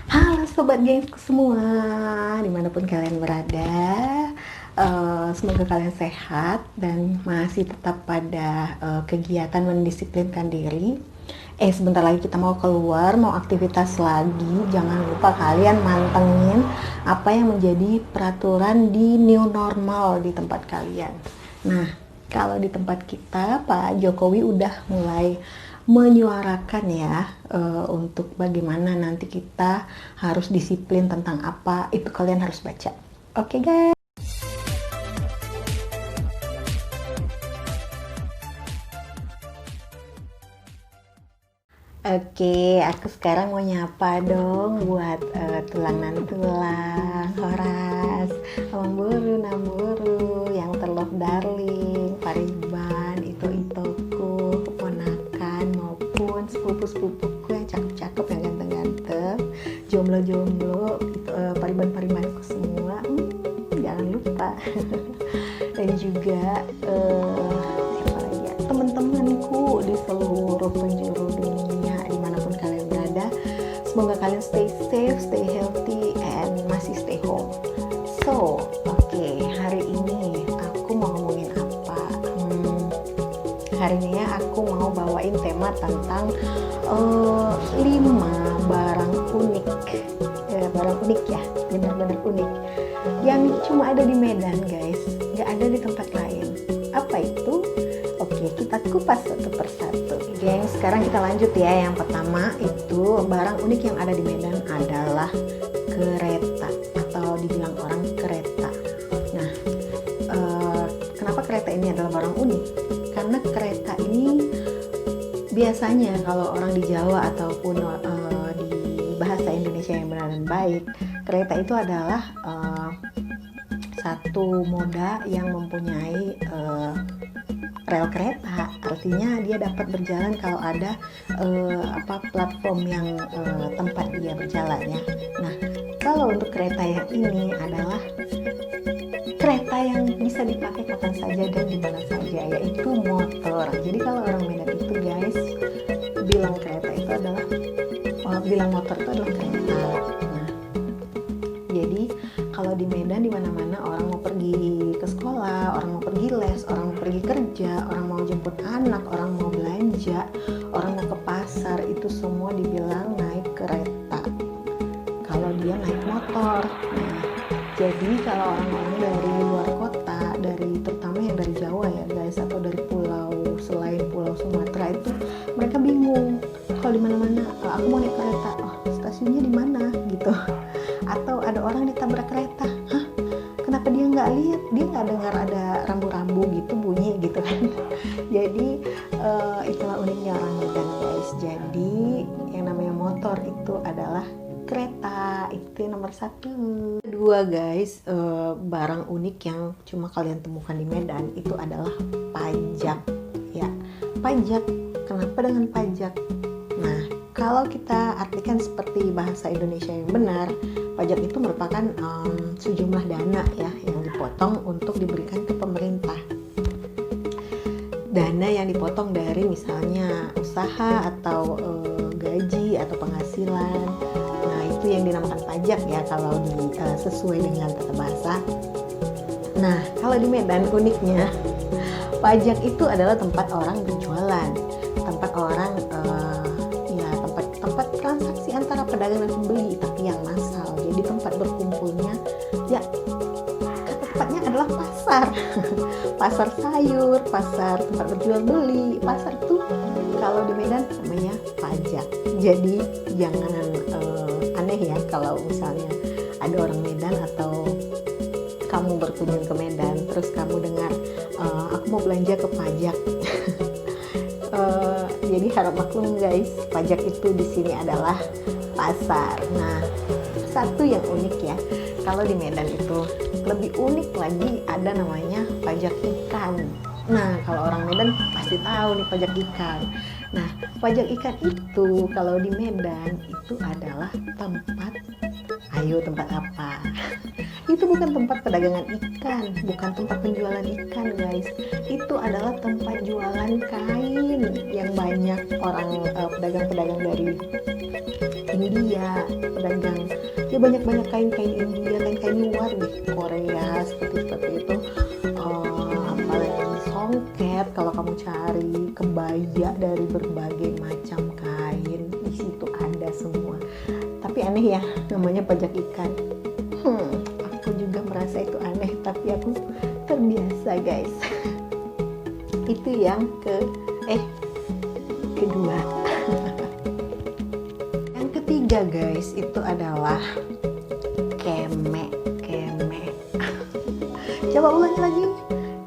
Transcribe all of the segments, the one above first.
Halo sobat gengku semua, dimanapun kalian berada, semoga kalian sehat dan masih tetap pada kegiatan mendisiplinkan diri. Sebentar lagi kita mau keluar, mau aktivitas lagi. Jangan lupa kalian mantengin apa yang menjadi peraturan di new normal di tempat kalian. Nah, kalau di tempat kita Pak Jokowi udah mulai menyuarakan ya, untuk bagaimana nanti kita harus disiplin tentang apa, itu kalian harus baca. Oke guys. Oke, aku sekarang mau nyapa dong buat tulang nan tulang, Horas, Amburu Namburu, yang terlove darling, Pariban, Itoku, keponakan maupun sepupu-sepupuku yang cakep-cakep, yang ganteng-ganteng, jomblo-jomblo, Pariban-paribanku semua, jangan lupa. Dan juga siapa lagi ya, teman-temanku di seluruh penjuru dunia dimanapun kalian berada, semoga kalian stay safe, stay healthy, and masih stay home. So, oke, hari ini aku mau ngomongin apa? Hari ini aku mau bawain tema tentang 5 barang unik, barang unik ya, benar-benar unik, yang cuma ada di Medan guys, nggak ada di tempat lain. Apa itu? Oke, kita kupas satu persatu. Geng, sekarang kita lanjut ya. Yang pertama itu barang unik yang ada di Medan adalah kereta, atau dibilang orang kereta. Nah, kenapa kereta ini adalah barang unik? Karena kereta ini biasanya kalau orang di Jawa ataupun di bahasa Indonesia yang benar dan baik, kereta itu adalah satu moda yang mempunyai rel kereta. Artinya dia dapat berjalan kalau ada platform yang tempat dia berjalan ya. Nah, kalau untuk kereta yang ini adalah kereta yang bisa dipakai kapan saja dan di mana saja, yaitu motor. Jadi kalau orang Medan itu guys bilang kereta itu adalah bilang motor itu adalah kereta. Nah, jadi kalau di Medan di mana-mana orang mau pergi ke sekolah, orang mau pergi les, orang mau pergi kerja, orang mau jemput anak, orang mau belanja, orang mau ke pasar, itu semua dibilang naik kereta. Kalau dia naik motor. Nah, jadi kalau orang-orang dari luar kota, dari terutama yang dari Jawa ya guys, atau dari pulau selain Pulau Sumatera, itu mereka bingung. Kalau di mana-mana aku mau naik kereta, oh stasiunnya di mana gitu. Atau ada orang ditabrak kereta, hah? Kenapa dia nggak lihat? Dia nggak dengar ada rambu-rambu gitu bunyi gitu kan? Jadi itulah uniknya orang Medan guys. Jadi yang namanya motor itu adalah kereta, itu nomor 1. Kedua guys, barang unik yang cuma kalian temukan di Medan itu adalah pajak ya. Pajak, kenapa dengan pajak? Nah, kalau kita artikan seperti bahasa Indonesia yang benar, pajak itu merupakan sejumlah dana ya yang dipotong untuk diberikan ke pemerintah. Dana yang dipotong dari misalnya usaha atau gaji atau penghasilan. Nah, itu yang dinamakan pajak ya kalau sesuai dengan tata bahasa. Nah, kalau di Medan uniknya pajak itu adalah tempat orang berjualan, tempat orang tempat transaksi antara pedagang dan pembeli, tapi yang massal. Jadi tempat berkumpulnya ya, tepatnya adalah pasar. Pasar sayur, pasar tempat berjual beli. Pasar tuh kalau di Medan namanya pajak. Jadi jangan aneh ya kalau misalnya ada orang Medan atau kamu berkunjung ke Medan terus kamu dengar aku mau belanja ke pajak. Jadi harap maklum guys, pajak itu di sini adalah pasar. Nah, satu yang unik ya, kalau di Medan itu lebih unik lagi, ada namanya pajak ikan. Nah, kalau orang Medan pasti tahu nih pajak ikan. Nah, pajak ikan itu kalau di Medan itu adalah tempat apa? itu bukan tempat perdagangan ikan, bukan tempat penjualan ikan guys. Itu adalah tempat jualan kain yang banyak orang pedagang-pedagang dari India, pedagang ya banyak-banyak kain-kain India, kain-kain luar di Korea seperti itu. Apalagi songket, kalau kamu cari kebaya dari berbagai macam kain, di situ ada semua. Tapi aneh ya, namanya pajak ikan. Aku juga merasa itu aneh, tapi aku terbiasa guys. Itu yang kedua. Yang ketiga guys, itu adalah kemek. Coba ulangi lagi.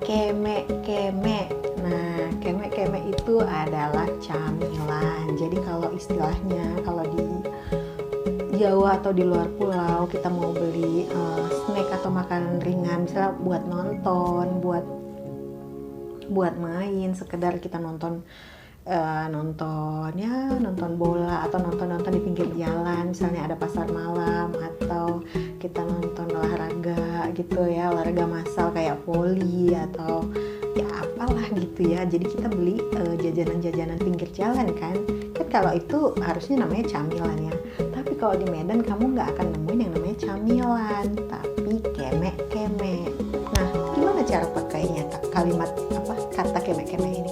Kemek. Nah, kemek itu adalah camilan. Jadi kalau istilahnya, kalau di Jawa atau di luar pulau kita mau beli snack atau makanan ringan, misalnya buat nonton, buat main, sekedar kita nonton bola atau nonton di pinggir jalan, misalnya ada pasar malam, atau kita nonton olahraga gitu ya, olahraga massal kayak voli atau ya apalah gitu ya. Jadi kita beli jajanan-jajanan pinggir jalan kan kalau itu harusnya namanya camilan ya. Tapi kalau di Medan kamu nggak akan nemuin yang namanya camilan, tapi kemek. Nah, gimana cara pakainya kalimat kata kemek ini?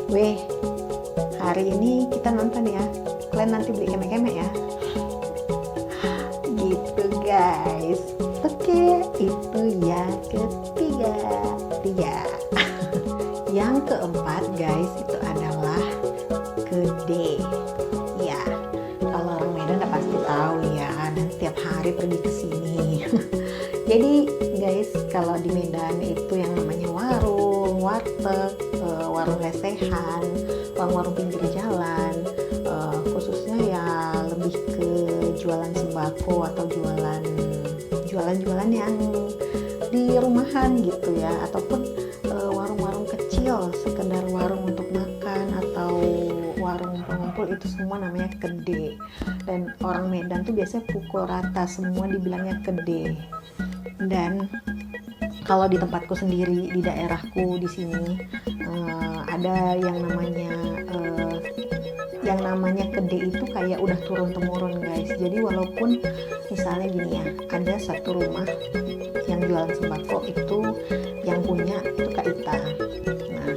Oke. Hari ini kita nonton ya. Kalian nanti beli kemek ya. Gitu guys. Oke, itu yang ketiga. Yang keempat guys, itu adalah kede. Ya, kalau orang Medan udah pasti tahu ya, dan setiap hari pergi ke sini. Jadi guys, kalau di Medan itu yang namanya warung, warteg, warung lesehan, warung-warung pinggir jalan, khususnya ya lebih ke jualan sembako atau jualan yang di rumahan gitu ya, ataupun warung-warung kecil, sekedar warung untuk makan atau warung pengumpul, itu semua namanya kede. Dan orang Medan tuh biasanya pukul rata semua dibilangnya kede. Dan kalau di tempatku sendiri, di daerahku di sini ada yang namanya kede itu kayak udah turun temurun guys. Jadi walaupun misalnya gini ya, ada satu rumah yang jualan sembako, itu yang punya itu Kak Ita. Nah,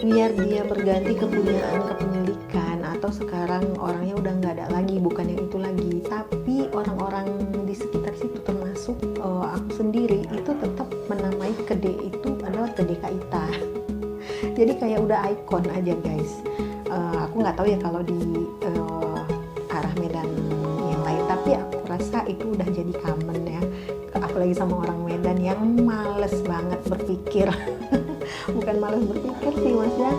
biar dia berganti kepemilikan, atau sekarang orangnya udah nggak ada lagi, bukan yang itu lagi, tapi orang-orang di sekitar situ termasuk aku sendiri itu tetap menamai kede itu adalah kede Kak Ita. Jadi kayak udah ikon aja guys. Aku nggak tahu ya kalau di arah Medan yang lain, tapi aku rasa itu udah jadi common ya, apalagi sama orang Medan yang males banget berpikir. Bukan males berpikir sih, maksudnya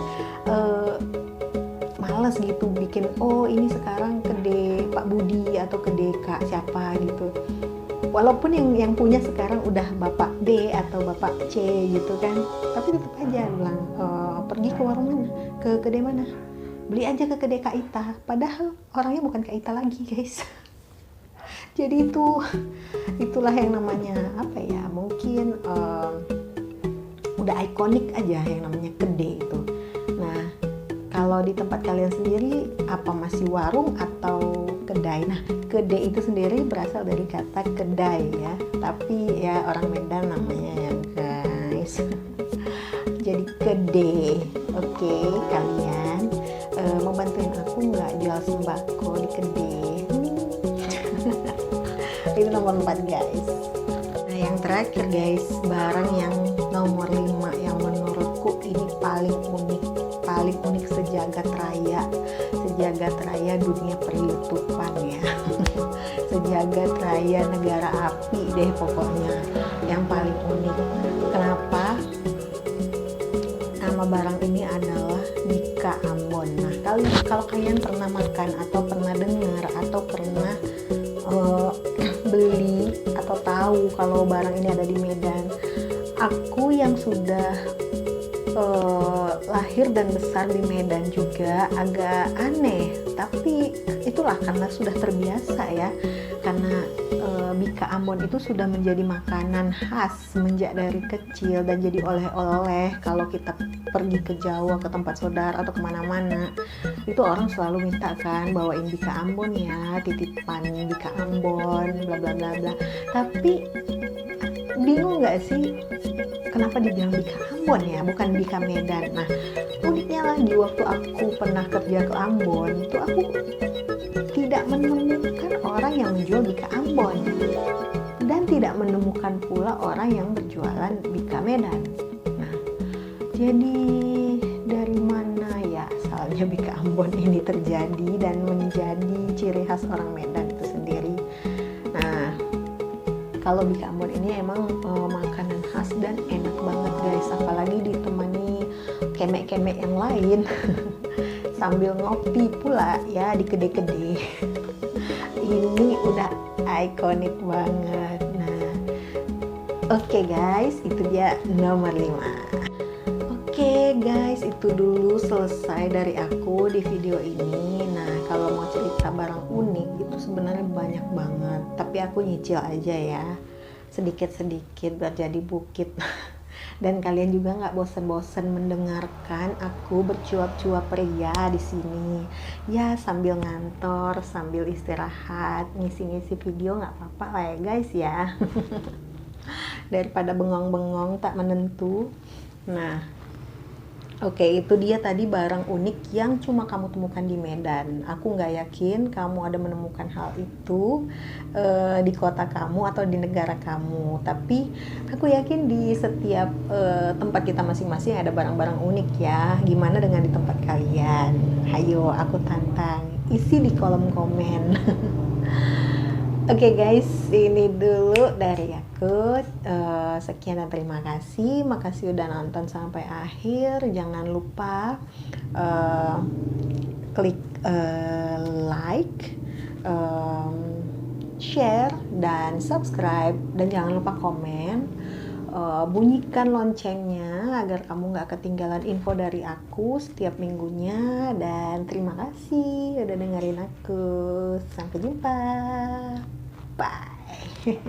males gitu bikin, oh ini sekarang kede Pak Budi atau kede Kak siapa gitu. Walaupun yang punya sekarang udah Bapak B atau Bapak C gitu kan, tapi tetap aja bilang pergi ke warung mana, ke kede mana, beli aja ke kede Kak Ita, padahal orangnya bukan Kak Ita lagi guys. Jadi itulah yang namanya apa ya, mungkin udah ikonik aja yang namanya kede itu. Nah, kalau di tempat kalian sendiri apa masih warung atau kedai? Nah, kede itu sendiri berasal dari kata kedai ya, tapi ya orang Medan namanya ya guys. Jadi kede. Oke, kalian mau bantuin aku nggak jual sembako di kede? Itu nomor 4 guys. Nah, yang terakhir guys, barang yang nomor 5 yang menurutku ini paling unik sejagat raya dunia per-YouTubean ya. Sejagat raya negara api deh pokoknya, yang paling unik. Kenapa? Nama barang ini adalah Bika Ambon. Nah, kalau kalian pernah makan atau pernah dengar atau pernah beli atau tahu kalau barang ini ada di Medan, aku yang sudah lahir dan besar di Medan juga agak aneh tapi itulah karena sudah terbiasa ya, karena bika Ambon itu sudah menjadi makanan khas semenjak dari kecil dan jadi oleh-oleh. Kalau kita pergi ke Jawa, ke tempat saudara atau kemana-mana, itu orang selalu minta kan bawain bika Ambon ya, titipan bika Ambon, bla bla bla bla. Tapi bingung nggak sih kenapa dibilang bika Ambon ya, bukan bika Medan? Nah, uniknya lagi waktu aku pernah kerja ke Ambon, itu aku tidak menemukan orang yang menjual bika Ambon dan tidak menemukan pula orang yang berjualan bika Medan. Nah, jadi dari mana ya asalnya bika Ambon ini terjadi dan menjadi ciri khas orang Medan itu sendiri? Nah, kalau bika Ambon ini emang makanan khas dan enak banget guys, apalagi ditemani kemek-kemek yang lain sambil ngopi pula ya di kede-kede. Ini udah ikonik banget. Nah, oke guys, itu dia nomor 5. Oke guys, itu dulu selesai dari aku di video ini. Nah, kalau mau cerita barang unik itu sebenarnya banyak banget, tapi aku nyicil aja ya, sedikit-sedikit biar jadi bukit. Dan kalian juga nggak bosan-bosan mendengarkan aku bercuap-cuap ria di sini. Ya sambil ngantor, sambil istirahat, ngisi-ngisi video nggak apa-apa lah ya guys ya. Daripada bengong-bengong tak menentu. Nah, oke, itu dia tadi barang unik yang cuma kamu temukan di Medan. Aku nggak yakin kamu ada menemukan hal itu di kota kamu atau di negara kamu. Tapi aku yakin di setiap tempat kita masing-masing ada barang-barang unik ya. Gimana dengan di tempat kalian? Ayo, aku tantang. Isi di kolom komen. Oke guys, ini dulu dari aku. Sekian dan terima kasih. Makasih udah nonton sampai akhir. Jangan lupa klik like, share, dan subscribe. Dan jangan lupa komen. Bunyikan loncengnya agar kamu gak ketinggalan info dari aku setiap minggunya. Dan terima kasih udah dengerin aku. Sampai jumpa. Bye.